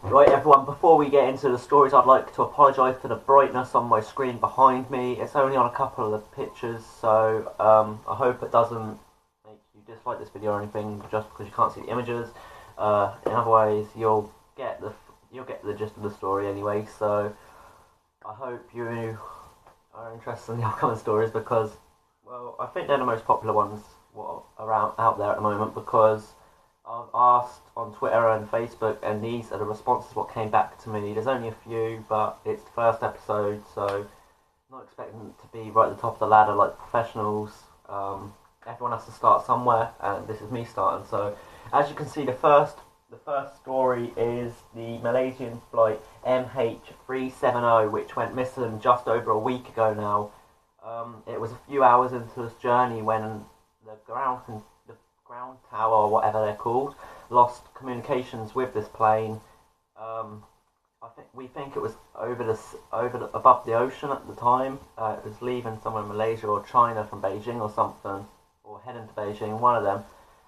Right, everyone, before we get into the stories, I'd like to apologise for the brightness on my screen behind me. It's only on a couple of the pictures, so I hope it doesn't make you dislike this video or anything just because you can't see the images. In other ways, you'll get the gist of the story anyway, so I hope you are interested in the upcoming stories because, well, I think they're the most popular ones around out there at the moment because I've asked on Twitter and Facebook, and these are the responses what came back to me. There's only a few, but it's the first episode, so not expecting it to be right at the top of the ladder like professionals. Everyone has to start somewhere, and this is me starting. So, as you can see, the first story is the Malaysian flight MH370, which went missing just over a week ago now. It was a few hours into this journey when the ground tower, or whatever they're called, lost communications with this plane. We think it was above the ocean at the time. It was leaving somewhere in Malaysia or China from Beijing or something, or heading to Beijing, one of them,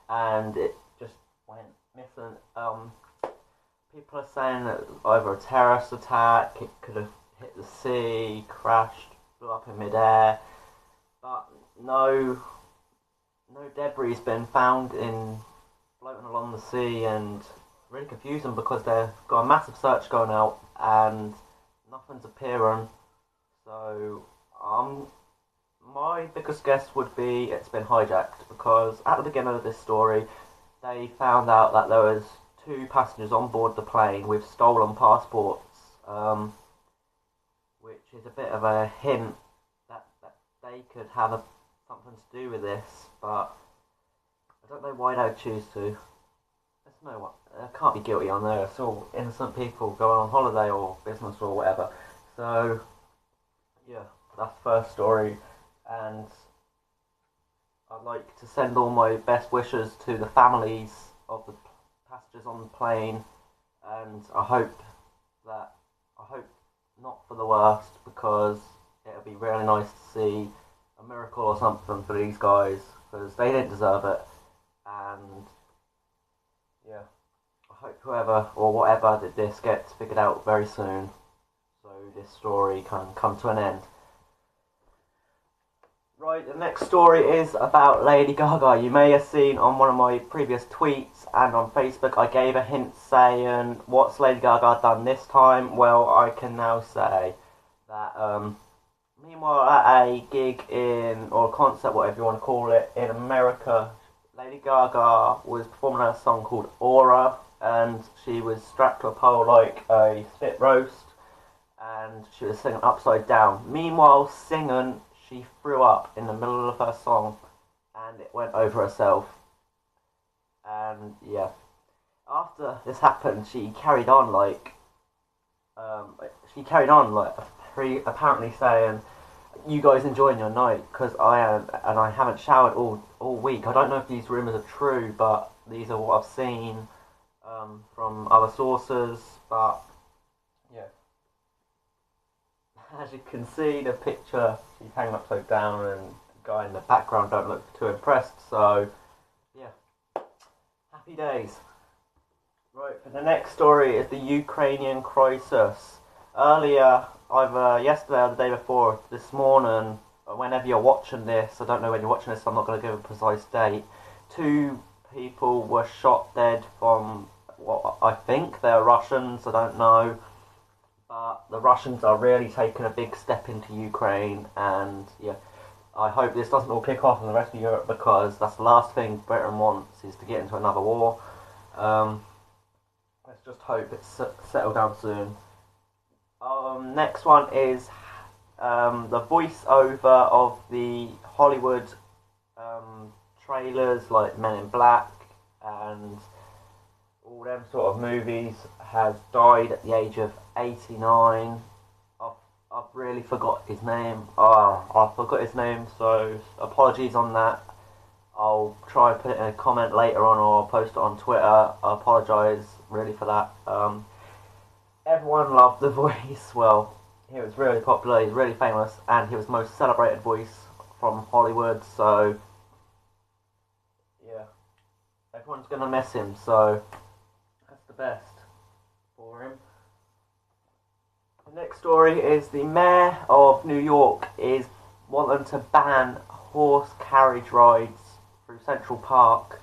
and it just went missing. People are saying that it was either a terrorist attack, it could have hit the sea, crashed, blew up in midair, but no debris has been found in floating along the sea, and really confusing because they've got a massive search going out and nothing's appearing. So my biggest guess would be it's been hijacked, because at the beginning of this story they found out that there was 2 passengers on board the plane with stolen passports, which is a bit of a hint that they could have something to do with this, but I don't know why they would choose to. There's no one. They can't be guilty on there. It's all innocent people going on holiday or business or whatever. So, yeah, that's the first story. And I'd like to send all my best wishes to the families of the passengers on the plane. And I hope not for the worst, because it'll be really nice to see a miracle or something for these guys, because they didn't deserve it. And yeah, I hope whoever or whatever did this gets figured out very soon, so this story can come to an end. Right, the next story is about Lady Gaga. You may have seen on one of my previous tweets and on Facebook I gave a hint saying what's Lady Gaga done this time. Well, I can now say that meanwhile at a gig or concert, whatever you want to call it, in America, Lady Gaga was performing a song called Aura, and she was strapped to a pole like a spit roast, and she was singing upside down. Meanwhile, singing, she threw up in the middle of her song, and it went over herself. And yeah, after this happened, she carried on like apparently saying, "You guys enjoying your night? Because I am, and I haven't showered all week." I don't know if these rumours are true, but these are what I've seen from other sources. But yeah, as you can see, the picture, she's hanging upside down, and the guy in the background don't look too impressed. So yeah, happy days. Right, for the next story is the Ukrainian crisis. Earlier, either yesterday or the day before, this morning, whenever you're watching this, I don't know when you're watching this, so I'm not going to give a precise date, 2 people were shot dead from what I think they're Russians, I don't know, but the Russians are really taking a big step into Ukraine, and yeah, I hope this doesn't all kick off in the rest of Europe, because that's the last thing Britain wants, is to get into another war. Let's just hope it's settled down soon. Next one is the voiceover of the Hollywood trailers like Men in Black and all them sort of movies has died at the age of 89. I've really forgot his name. I forgot his name, so apologies on that. I'll try and put it in a comment later on, or post it on Twitter. I apologise really for that. Everyone loved the voice. Well, he was really popular, he's really famous, and he was the most celebrated voice from Hollywood, so yeah, everyone's going to miss him, so that's the best for ignore him. The next story is the mayor of New York is wanting to ban horse carriage rides through Central Park,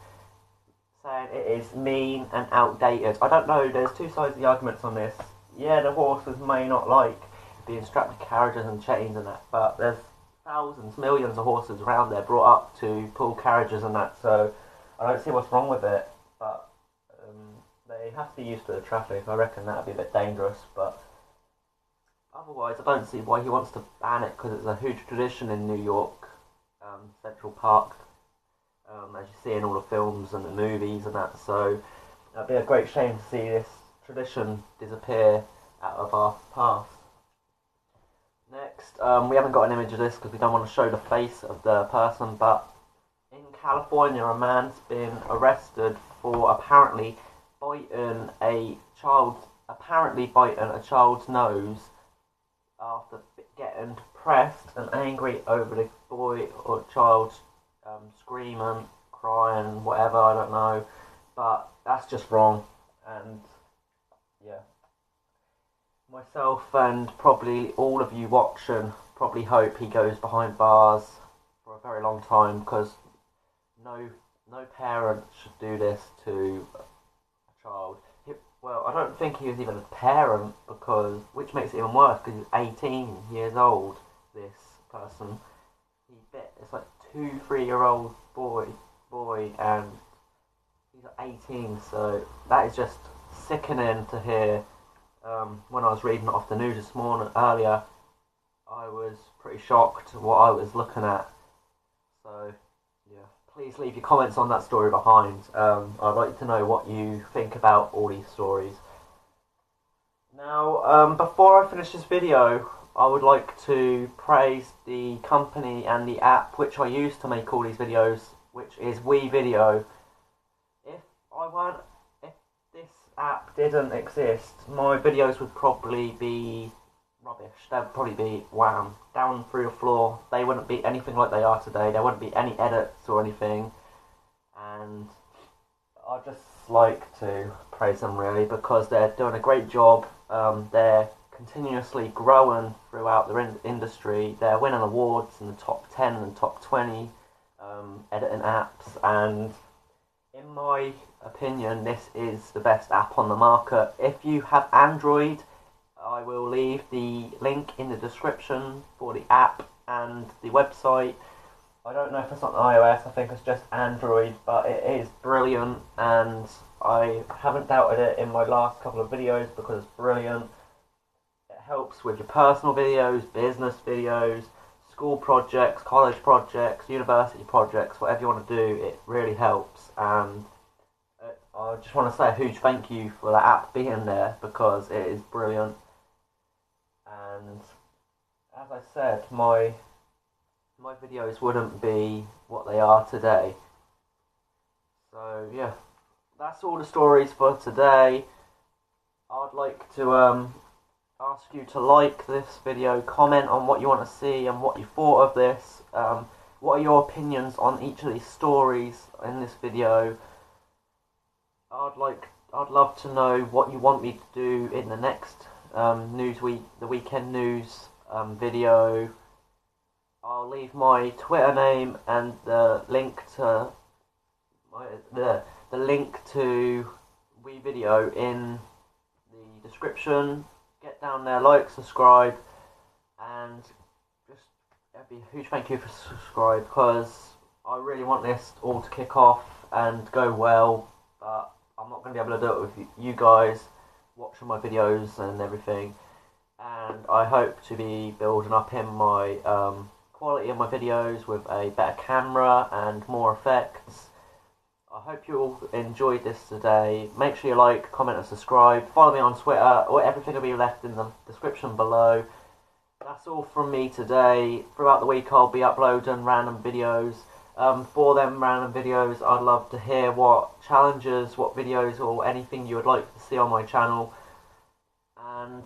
saying it is mean and outdated. I don't know, there's two sides of the arguments on this. Yeah, the horses may not like being strapped to carriages and chains and that, but there's thousands, millions of horses around there brought up to pull carriages and that, so I don't see what's wrong with it, but they have to be used to the traffic. I reckon that would be a bit dangerous, but otherwise I don't see why he wants to ban it, because it's a huge tradition in New York, Central Park, as you see in all the films and the movies and that, so it'd be a great shame to see this tradition disappear out of our past. Next, we haven't got an image of this because we don't want to show the face of the person, but in California a man's been arrested for apparently biting a child's nose after getting depressed and angry over the boy or child screaming, crying, whatever, I don't know, but that's just wrong. And yeah, myself and probably all of you watching probably hope he goes behind bars for a very long time, because no parent should do this to a child. Well, I don't think he was even a parent, because, which makes it even worse, because he's 18 years old, this person. He bit, it's like 2-3-year-old boy, and he's 18, so that is just sickening to hear. When I was reading off the news this morning, earlier, I was pretty shocked what I was looking at. So, yeah, please leave your comments on that story behind. I'd like to know what you think about all these stories. Now, before I finish this video, I would like to praise the company and the app which I use to make all these videos, which is WeVideo. If this app didn't exist, my videos would probably be rubbish. They'd probably be wham, down through the floor. They wouldn't be anything like they are today. There wouldn't be any edits or anything, and I'd just like to praise them really, because they're doing a great job. They're continuously growing throughout the industry. They're winning awards in the top 10 and top 20 editing apps, and in my opinion, this is the best app on the market. If you have Android, I will leave the link in the description for the app and the website. I don't know if it's on iOS, I think it's just Android, but it is brilliant, and I haven't doubted it in my last couple of videos because it's brilliant. It helps with your personal videos, business videos, school projects, college projects, university projects, whatever you want to do, it really helps. And I just want to say a huge thank you for the app being there, because it is brilliant. And as I said, my videos wouldn't be what they are today. So yeah, that's all the stories for today. I'd like to ask you to like this video, comment on what you want to see and what you thought of this. What are your opinions on each of these stories in this video? I'd love to know what you want me to do in the next the weekend news video. I'll leave my Twitter name and the link to the link to WeVideo in the description. Get down there, like, subscribe, and just it'd be a huge thank you for subscribe, because I really want this all to kick off and go well, but I'm not going to be able to do it with you guys watching my videos and everything. And I hope to be building up in my quality of my videos with a better camera and more effects. I hope you all enjoyed this today. Make sure you like, comment and subscribe. Follow me on Twitter, or everything will be left in the description below. That's all from me today. Throughout the week I'll be uploading random videos. For them random videos, I'd love to hear what challenges, what videos or anything you would like to see on my channel. And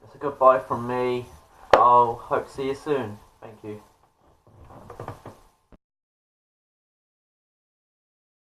it's a goodbye from me. I'll hope to see you soon. Thank you.